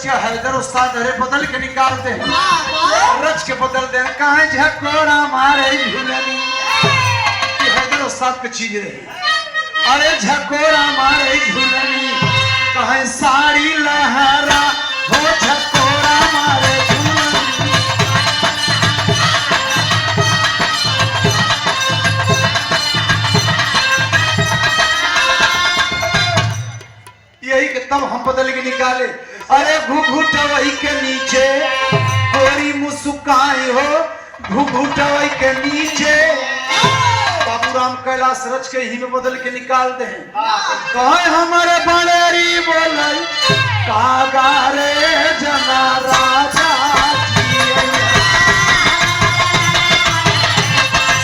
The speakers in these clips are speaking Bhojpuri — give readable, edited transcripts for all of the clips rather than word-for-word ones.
के हैदर उस्ताद अरे बदल के निकालते हैं, रच के बदल दे कहा झकोरा मारे झूलनी, हैदर उस्ताद की चीज रही। अरे झकोरा मारे झूलनी कहे साड़ी लहरा हो झकोरा मारे झूलनी। यही के तब हम बदल के निकाले। अरे घुघुटवई के नीचे गोरी मुस्काई हो, घुघुटवई के नीचे बाबूराम कैलाश रच के ही में बदल के निकाल दे। कहे हमारे बड़ेरी बोले कागा रे जना राजा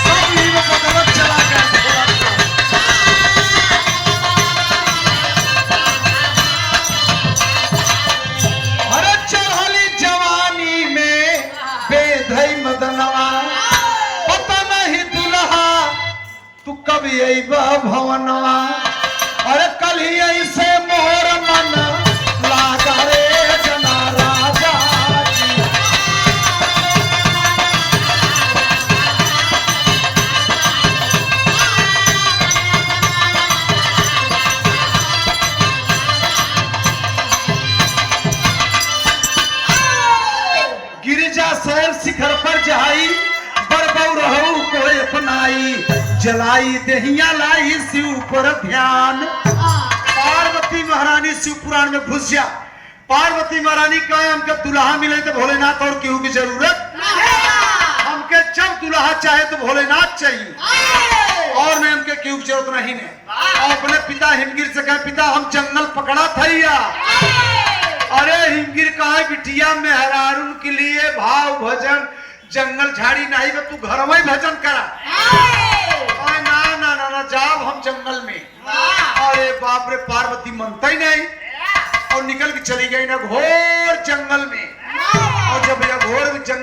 सब ही में बदलत चला गया। अरे चढ़ली जवानी में बेधई मदनवा पता नहीं दुल्हा तू कभी अइबा भवनवा। अरे कल ही ऐसे मोहर मन लागा रे जना राजा जी। गिरिजा शैल शिखर पर जाई बरबौ रहू को अपनाई, जलाई दहिया लाई शिव पर ध्यान। पार्वती महारानी शिव पुराण में घुस जा। पार्वती महारानी कहे हमके दुल्हा मिले तो भोलेनाथ और केहू की जरूरत हमके जब दुल्हा चाहे तो भोलेनाथ चाहिए और मैं हमके केहू की जरूरत नहीं ने। और अपने पिता हिमगिर से कहे पिता हम जंगल पकड़ा थैया। अरे हिमगिर कहा बिटिया मेहरारून के लिए भाव भजन जंगल झाड़ी नहीं में तू घर में भजन करा। ना ना ना ना जाओ हम जंगल में। अरे बाप रे पार्वती मनता ही नहीं और निकल के चली गई ना घोर जंगल में। और जब यह घोर जंगल